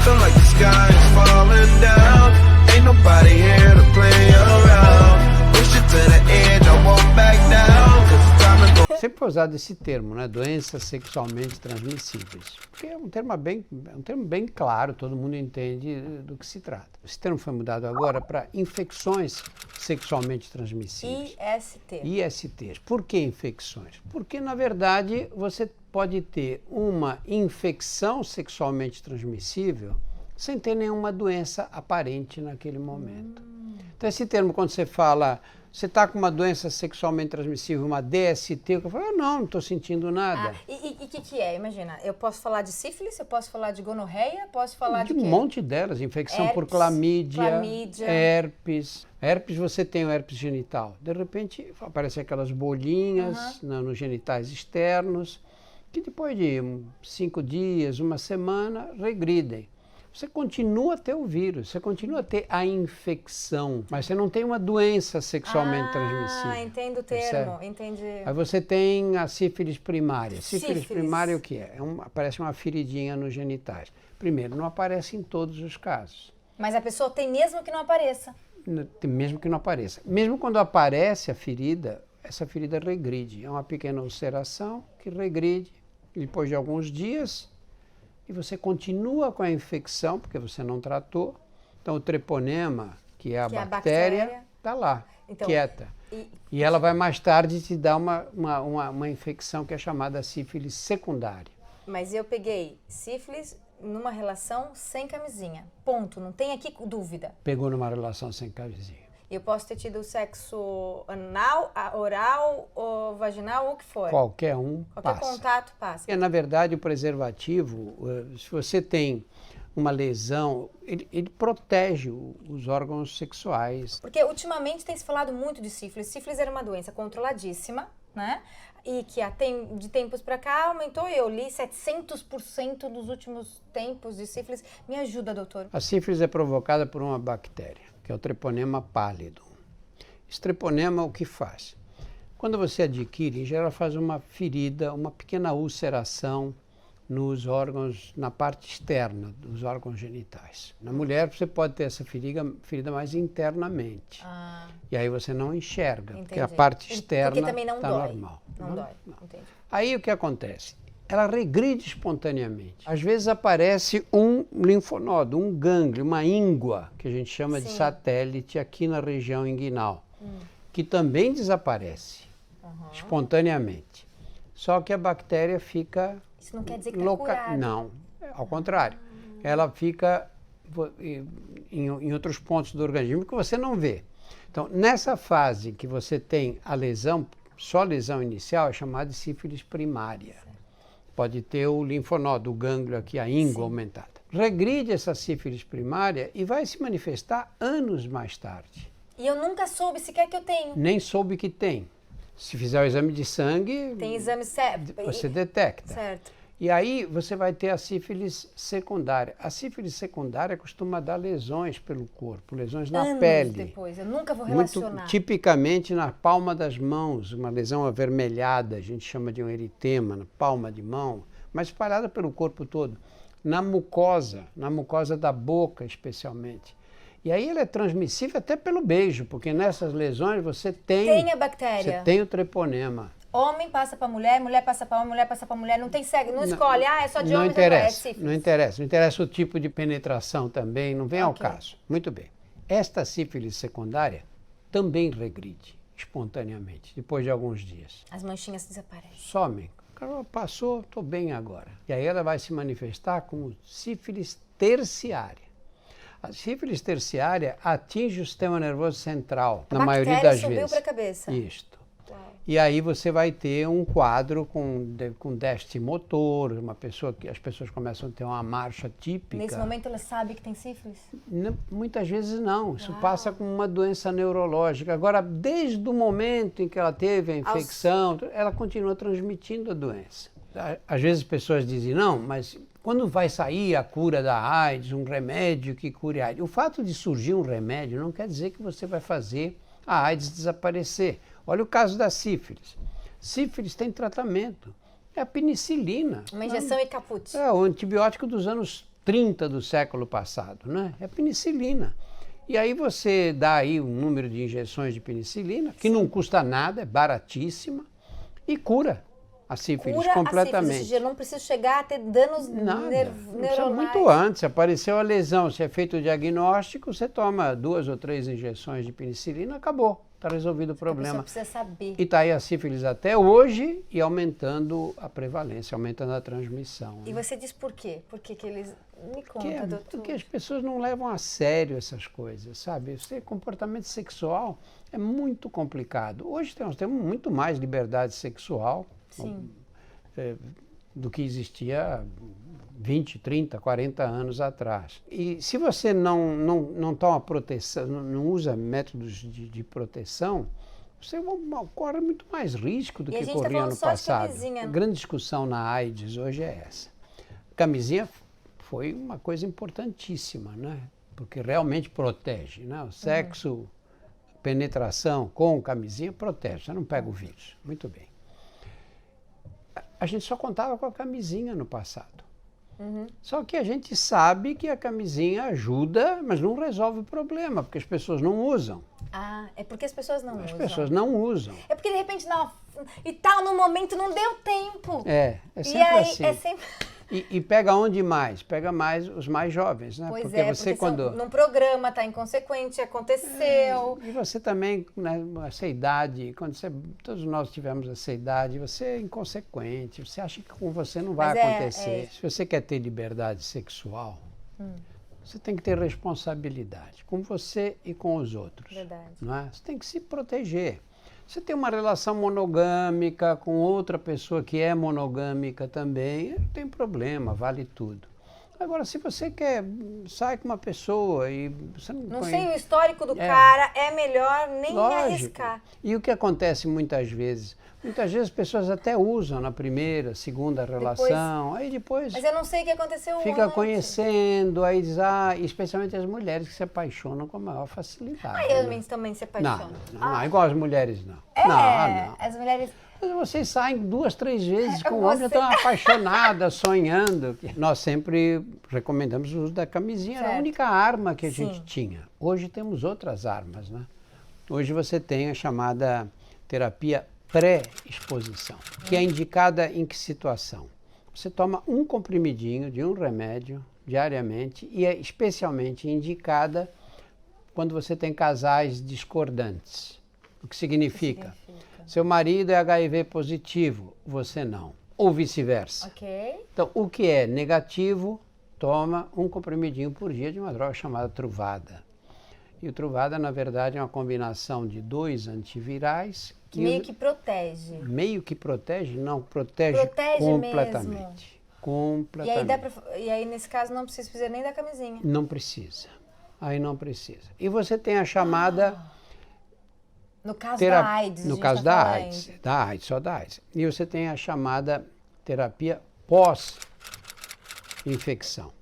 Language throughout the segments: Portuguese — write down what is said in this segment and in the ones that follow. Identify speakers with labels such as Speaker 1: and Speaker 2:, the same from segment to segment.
Speaker 1: feel like the sky is falling down. Ain't nobody here to play around. Push it to the edge, I won't back down. 'Cause it's time to go.
Speaker 2: Sempre foi usado esse termo, né? Doenças sexualmente transmissíveis. Porque é um termo bem claro, todo mundo entende do que se trata. Esse termo foi mudado agora para infecções sexualmente transmissíveis.
Speaker 3: IST.
Speaker 2: ISTs. Por que infecções? Porque, na verdade, você pode ter uma infecção sexualmente transmissível sem ter nenhuma doença aparente naquele momento. Então, esse termo, quando você fala, você está com uma doença sexualmente transmissível, uma DST, eu falo, não estou sentindo nada.
Speaker 3: E o que é? Imagina, eu posso falar de sífilis, eu posso falar de gonorreia, posso falar de
Speaker 2: um
Speaker 3: quê?
Speaker 2: monte delas, infecção por
Speaker 3: Herpes,
Speaker 2: clamídia,
Speaker 3: clamídia.
Speaker 2: herpes. Herpes, você tem o herpes genital. De repente, aparecem aquelas bolinhas nos genitais externos, que depois de 5 dias, uma semana, regridem. Você continua a ter o vírus, você continua a ter a infecção, mas você não tem uma doença sexualmente transmissível.
Speaker 3: Ah, entendo o termo, entendi.
Speaker 2: Aí você tem a sífilis primária. Sífilis
Speaker 3: Sífilis.
Speaker 2: primária o que é? Aparece uma feridinha nos genitais. Primeiro, não aparece em todos os casos.
Speaker 3: Mas a pessoa tem mesmo que não apareça.
Speaker 2: Mesmo que não apareça. Mesmo quando aparece a ferida, essa ferida regride. É uma pequena ulceração que regride depois de alguns dias e você continua com a infecção, porque você não tratou. Então, o treponema, que é a bactéria, está lá,
Speaker 3: Então,
Speaker 2: quieta. E ela vai mais tarde te dar uma infecção que é chamada sífilis secundária.
Speaker 3: Mas eu peguei sífilis numa relação sem camisinha. Ponto. Não tem aqui dúvida.
Speaker 2: Pegou numa relação sem camisinha.
Speaker 3: Eu posso ter tido sexo anal, oral, ou vaginal, ou o que for.
Speaker 2: Qualquer um
Speaker 3: Qualquer
Speaker 2: passa.
Speaker 3: contato passa.
Speaker 2: Na verdade, o preservativo, se você tem uma lesão, ele protege os órgãos sexuais.
Speaker 3: Porque ultimamente tem se falado muito de sífilis. Sífilis era uma doença controladíssima, né? E que de tempos para cá aumentou. Eu li 700% nos últimos tempos de sífilis. Me ajuda, doutor.
Speaker 2: A sífilis é provocada por uma bactéria, que é o treponema pallidum. Esse treponema, o que faz? Quando você adquire, em geral faz uma ferida, uma pequena ulceração nos órgãos, na parte externa dos órgãos genitais. Na mulher, você pode ter essa ferida mais internamente. E aí você não enxerga, porque a parte externa está normal.
Speaker 3: Não dói. Entendi.
Speaker 2: Aí o que acontece? Ela regride espontaneamente. Às vezes aparece um linfonodo, um gânglio, uma íngua, que a gente chama de satélite aqui na região inguinal, que também desaparece espontaneamente. Só que a bactéria fica...
Speaker 3: Isso não quer dizer que está curado.
Speaker 2: Não, ao contrário. Ela fica em outros pontos do organismo que você não vê. Então, nessa fase que você tem a lesão, só a lesão inicial, é chamada de sífilis primária. Pode ter o linfonodo, o gânglio aqui, a íngua aumentada. Regride essa sífilis primária e vai se manifestar anos mais tarde.
Speaker 3: E eu nunca soube sequer que eu tenho.
Speaker 2: Nem soube que tem. Se fizer o exame de sangue,
Speaker 3: tem exame certo.
Speaker 2: Você detecta.
Speaker 3: Certo.
Speaker 2: E aí você vai ter a sífilis secundária. A sífilis secundária costuma dar lesões pelo corpo, lesões na pele.
Speaker 3: Depois, eu nunca vou relacionar.
Speaker 2: Muito tipicamente na palma das mãos, uma lesão avermelhada, a gente chama de um eritema, na palma de mão, mas espalhada pelo corpo todo. Na mucosa da boca especialmente. E aí ela é transmissível até pelo beijo, porque nessas lesões você tem
Speaker 3: a bactéria.
Speaker 2: Você tem o treponema.
Speaker 3: Homem passa para mulher, mulher passa para homem, mulher passa para mulher, não tem cego, não escolhe, é só de homem,
Speaker 2: é
Speaker 3: sífilis.
Speaker 2: Não interessa o tipo de penetração também, não vem ao caso. Muito bem. Esta sífilis secundária também regride espontaneamente, depois de alguns dias.
Speaker 3: As manchinhas desaparecem.
Speaker 2: Somem. O cara passou, estou bem agora. E aí ela vai se manifestar como sífilis terciária. A sífilis terciária atinge o sistema nervoso central, na maioria das vezes.
Speaker 3: A bactéria subiu para a cabeça.
Speaker 2: Isto. E aí você vai ter um quadro com déficit motor, as pessoas começam a ter uma marcha típica.
Speaker 3: Nesse momento ela sabe que tem sífilis?
Speaker 2: Muitas vezes não, isso passa como uma doença neurológica. Agora, desde o momento em que ela teve a infecção, ela continua transmitindo a doença. Às vezes as pessoas dizem, não, mas quando vai sair a cura da AIDS, um remédio que cure a AIDS? O fato de surgir um remédio não quer dizer que você vai fazer a AIDS desaparecer. Olha o caso da sífilis. Sífilis tem tratamento. É a penicilina.
Speaker 3: Uma injeção e caput.
Speaker 2: É o antibiótico dos anos 30 do século passado, né? É penicilina. E aí você dá aí um número de injeções de penicilina, que não custa nada, é baratíssima, e cura a sífilis completamente.
Speaker 3: Ou seja, não precisa chegar a ter danos
Speaker 2: Nada, não precisa
Speaker 3: neuronais.
Speaker 2: muito antes. Apareceu a lesão, se é feito o diagnóstico, você toma 2 ou 3 injeções de penicilina, acabou. Está resolvido o problema.
Speaker 3: A pessoa precisa saber.
Speaker 2: E está aí a sífilis até hoje e aumentando a prevalência, aumentando a transmissão.
Speaker 3: E
Speaker 2: né?
Speaker 3: você diz por quê? Por que que eles... Me conta, doutor.
Speaker 2: Porque as pessoas não levam a sério essas coisas, sabe? Esse comportamento sexual é muito complicado. Hoje nós temos muito mais liberdade sexual
Speaker 3: Sim.
Speaker 2: do que existia 20, 30, 40 anos atrás. E se você não toma proteção, não usa métodos de proteção, você corre muito mais risco do
Speaker 3: E a
Speaker 2: que
Speaker 3: gente tá
Speaker 2: corria
Speaker 3: falando
Speaker 2: no
Speaker 3: só de
Speaker 2: passado.
Speaker 3: camisinha.
Speaker 2: A grande discussão na AIDS hoje é essa. Camisinha foi uma coisa importantíssima, né? Porque realmente protege, né? O sexo, penetração com camisinha protege, você não pega o vírus. Muito bem. A gente só contava com a camisinha no passado. Só que a gente sabe que a camisinha ajuda, mas não resolve o problema, porque as pessoas não usam.
Speaker 3: Ah, é porque as pessoas não
Speaker 2: As
Speaker 3: usam.
Speaker 2: pessoas não usam.
Speaker 3: É porque de repente, não, e tal, no momento não deu tempo.
Speaker 2: É
Speaker 3: E
Speaker 2: sempre
Speaker 3: aí,
Speaker 2: assim.
Speaker 3: é sempre...
Speaker 2: E pega onde mais? Pega mais os mais jovens, né?
Speaker 3: Pois
Speaker 2: porque
Speaker 3: é,
Speaker 2: você
Speaker 3: porque
Speaker 2: quando...
Speaker 3: num programa, tá inconsequente, aconteceu.
Speaker 2: E você também, né, essa idade, todos nós tivemos essa idade, você é inconsequente, você acha que com você não vai
Speaker 3: Mas
Speaker 2: acontecer. Se você quer ter liberdade sexual, você tem que ter responsabilidade com você e com os outros.
Speaker 3: Verdade.
Speaker 2: Não é? Você tem que se proteger. Você tem uma relação monogâmica com outra pessoa que é monogâmica também, não tem problema, vale tudo. Agora, se você sai com uma pessoa e você
Speaker 3: Não sei o histórico do cara, é melhor nem arriscar.
Speaker 2: E o que acontece muitas vezes? Muitas vezes as pessoas até usam na primeira, segunda relação, aí depois
Speaker 3: Mas eu não sei o que aconteceu
Speaker 2: fica
Speaker 3: antes.
Speaker 2: conhecendo, aí diz, especialmente as mulheres que se apaixonam com a maior facilidade.
Speaker 3: Aí
Speaker 2: né?
Speaker 3: homens também se apaixonam.
Speaker 2: Não, igual as mulheres não.
Speaker 3: É,
Speaker 2: Não.
Speaker 3: as mulheres...
Speaker 2: Mas vocês saem 2, 3 vezes com o
Speaker 3: Você-
Speaker 2: homem, já estão apaixonadas, sonhando. Nós sempre recomendamos o uso da camisinha, era a
Speaker 3: Certo.
Speaker 2: única arma que a
Speaker 3: Sim.
Speaker 2: gente tinha. Hoje temos outras armas, né? Hoje você tem a chamada terapia pré-exposição, que é indicada em que situação? Você toma um comprimidinho de um remédio diariamente e é especialmente indicada quando você tem casais discordantes. O que significa? Seu marido é HIV positivo, você não. Ou vice-versa.
Speaker 3: Ok.
Speaker 2: Então, o que é negativo, toma um comprimidinho por dia de uma droga chamada Truvada. E o Truvada, na verdade, é uma combinação de 2 antivirais.
Speaker 3: Que meio que protege.
Speaker 2: Meio que protege? Não, protege completamente.
Speaker 3: Mesmo.
Speaker 2: Completamente.
Speaker 3: E aí, nesse caso, não precisa nem da camisinha.
Speaker 2: Não precisa. Aí não precisa. E você tem a chamada...
Speaker 3: No caso da AIDS,
Speaker 2: No caso da AIDS, só da AIDS. E você tem a chamada terapia pós-infecção,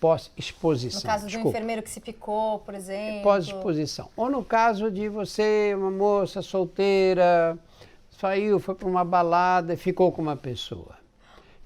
Speaker 2: pós-exposição.
Speaker 3: No caso do enfermeiro que se picou, por exemplo.
Speaker 2: Pós-exposição. Ou no caso de você, uma moça solteira, saiu, foi para uma balada e ficou com uma pessoa.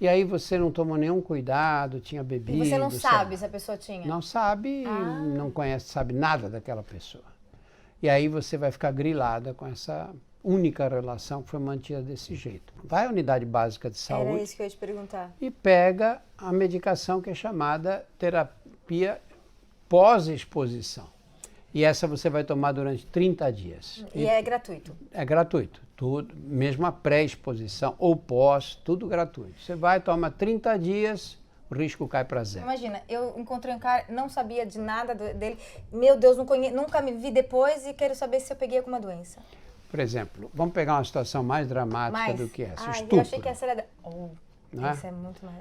Speaker 2: E aí você não tomou nenhum cuidado, tinha bebido.
Speaker 3: E você não
Speaker 2: sei
Speaker 3: sabe
Speaker 2: lá.
Speaker 3: se a pessoa tinha?
Speaker 2: Não sabe, não conhece, sabe nada daquela pessoa. E aí você vai ficar grilada com essa única relação que foi mantida desse jeito. Vai à unidade básica de saúde.
Speaker 3: Era isso que eu ia te perguntar.
Speaker 2: E pega a medicação que é chamada terapia pós-exposição. E essa você vai tomar durante 30 dias.
Speaker 3: E é gratuito?
Speaker 2: É gratuito. Tudo, mesmo a pré-exposição ou pós, tudo gratuito. Você vai, toma 30 dias, o risco cai para zero.
Speaker 3: Imagina, eu encontrei um cara, não sabia de nada dele. Meu Deus, nunca me vi depois e quero saber se eu peguei alguma doença.
Speaker 2: Por exemplo, vamos pegar uma situação mais dramática do que essa. Estupro.
Speaker 3: Eu achei que essa era...
Speaker 2: Não é?
Speaker 3: Essa é muito mais...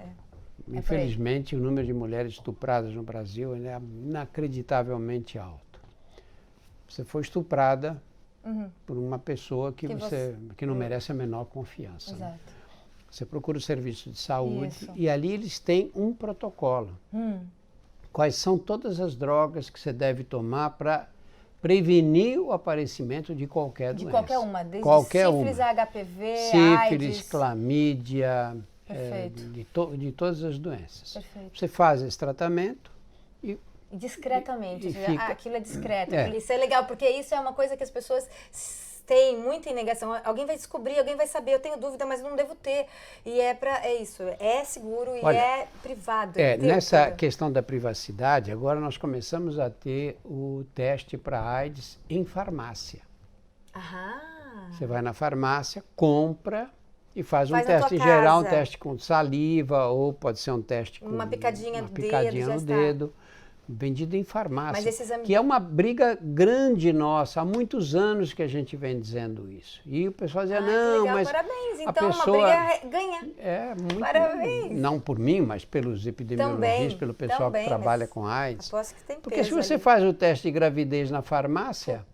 Speaker 2: Infelizmente, o número de mulheres estupradas no Brasil é inacreditavelmente alto. Você foi estuprada por uma pessoa que não merece a menor confiança.
Speaker 3: Exato.
Speaker 2: Né? Você procura o serviço de saúde
Speaker 3: Isso.
Speaker 2: e ali eles têm um protocolo. Quais são todas as drogas que você deve tomar para prevenir o aparecimento de qualquer doença.
Speaker 3: De qualquer uma, desde
Speaker 2: qualquer
Speaker 3: sífilis
Speaker 2: uma.
Speaker 3: a HPV,
Speaker 2: Sífilis,
Speaker 3: AIDS.
Speaker 2: clamídia,
Speaker 3: Perfeito.
Speaker 2: de todas as doenças.
Speaker 3: Perfeito.
Speaker 2: Você faz esse tratamento e
Speaker 3: discretamente,
Speaker 2: e fica-
Speaker 3: aquilo é discreto.
Speaker 2: É.
Speaker 3: Isso é legal, porque isso é uma coisa que as pessoas têm muita negação. Alguém vai descobrir, alguém vai saber, eu tenho dúvida, mas eu não devo ter. E é isso, é seguro e
Speaker 2: Olha,
Speaker 3: é privado.
Speaker 2: nessa questão da privacidade, agora nós começamos a ter o teste para AIDS em farmácia. Você vai na farmácia, compra e faz um
Speaker 3: Faz na tua
Speaker 2: teste em geral, um
Speaker 3: casa.
Speaker 2: teste com saliva, ou pode ser um teste com
Speaker 3: Uma picadinha
Speaker 2: uma
Speaker 3: no
Speaker 2: picadinha
Speaker 3: dedo, já
Speaker 2: no
Speaker 3: está.
Speaker 2: dedo, vendido em farmácia.
Speaker 3: Mas esse exame-
Speaker 2: Que é uma briga grande nossa, há muitos anos que a gente vem dizendo isso. E o pessoal dizia,
Speaker 3: Que
Speaker 2: não,
Speaker 3: legal,
Speaker 2: mas
Speaker 3: parabéns.
Speaker 2: a
Speaker 3: Então,
Speaker 2: pessoa...
Speaker 3: uma briga ganha.
Speaker 2: É muito.
Speaker 3: Parabéns.
Speaker 2: Não por mim, mas pelos epidemiologistas,
Speaker 3: Também,
Speaker 2: pelo pessoal
Speaker 3: também,
Speaker 2: que trabalha
Speaker 3: mas
Speaker 2: com AIDS.
Speaker 3: Aposto que tem
Speaker 2: Porque
Speaker 3: peso
Speaker 2: se você
Speaker 3: ali.
Speaker 2: faz o teste de gravidez na farmácia,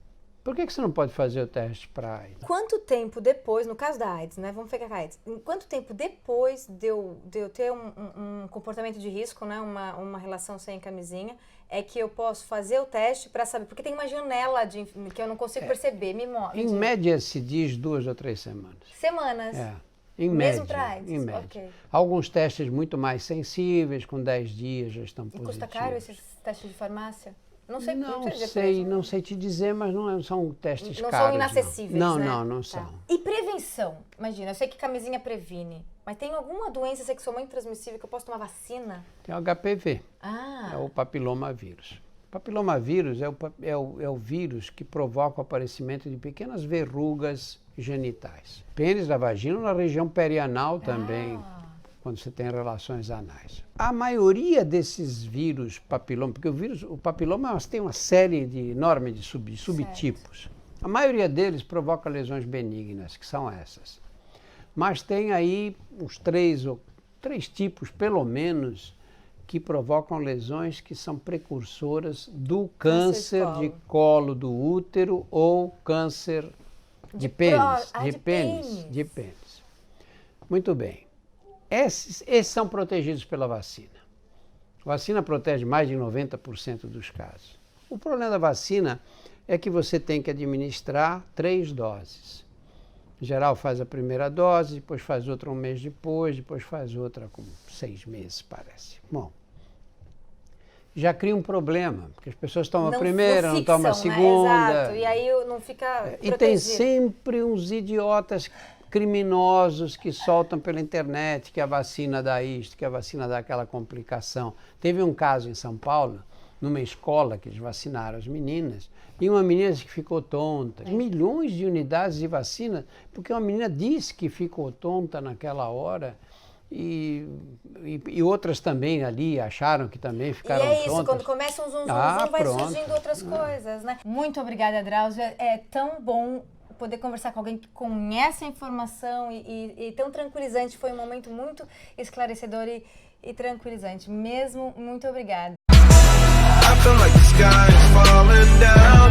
Speaker 2: por que você não pode fazer o teste para AIDS?
Speaker 3: Quanto tempo depois, no caso da AIDS, né? Vamos pegar a AIDS. Em quanto tempo depois de eu ter um comportamento de risco, né? Uma relação sem camisinha, é que eu posso fazer o teste para saber? Porque tem uma janela que eu não consigo perceber. Me mostra.
Speaker 2: Em média se diz 2 ou 3 semanas.
Speaker 3: Semanas.
Speaker 2: É. Em
Speaker 3: Mesmo
Speaker 2: média,
Speaker 3: para AIDS?
Speaker 2: em média.
Speaker 3: Ok.
Speaker 2: Alguns testes muito mais sensíveis, com 10 dias já estão
Speaker 3: E
Speaker 2: positivos.
Speaker 3: custa caro esses testes de farmácia? Não sei.
Speaker 2: Não
Speaker 3: sei dizer
Speaker 2: sei,
Speaker 3: preço.
Speaker 2: não sei te dizer, mas não são testes
Speaker 3: Não
Speaker 2: caros.
Speaker 3: são inacessíveis,
Speaker 2: não.
Speaker 3: né?
Speaker 2: Não, não
Speaker 3: Tá.
Speaker 2: são.
Speaker 3: E prevenção? Imagina, eu sei que camisinha previne, mas tem alguma doença sexualmente transmissível que eu posso tomar vacina?
Speaker 2: Tem o HPV,
Speaker 3: Ah,
Speaker 2: é o papilomavírus. O papilomavírus é o vírus que provoca o aparecimento de pequenas verrugas genitais. Pênis da vagina ou na região perianal também, quando você tem relações anais. A maioria desses vírus papiloma, porque o papiloma tem uma série enorme de subtipos. A maioria deles provoca lesões benignas, que são essas. Mas tem aí uns três tipos, pelo menos, que provocam lesões que são precursoras do câncer de colo do útero ou câncer de pênis. De pênis. Muito bem. Esses são protegidos pela vacina. A vacina protege mais de 90% dos casos. O problema da vacina é que você tem que administrar 3 doses. Em geral, faz a primeira dose, depois faz outra um mês depois faz outra com 6 meses, parece. Bom, já cria um problema, porque as pessoas tomam a primeira, não tomam a segunda.
Speaker 3: Né? Exato, e aí não fica
Speaker 2: E tem sempre uns idiotas criminosos que soltam pela internet que a vacina dá isto, que a vacina dá aquela complicação. Teve um caso em São Paulo, numa escola que eles vacinaram as meninas, e uma menina que ficou tonta. Milhões de unidades de vacina, porque uma menina disse que ficou tonta naquela hora, e outras também ali acharam que também ficaram tontas.
Speaker 3: E é isso, quando começa um zum, vai surgindo outras coisas, né? Muito obrigada, Drauzio. É tão bom poder conversar com alguém que conhece a informação e tão tranquilizante. Foi um momento muito esclarecedor e tranquilizante. Mesmo, muito obrigada.
Speaker 1: I feel like the sky is falling down.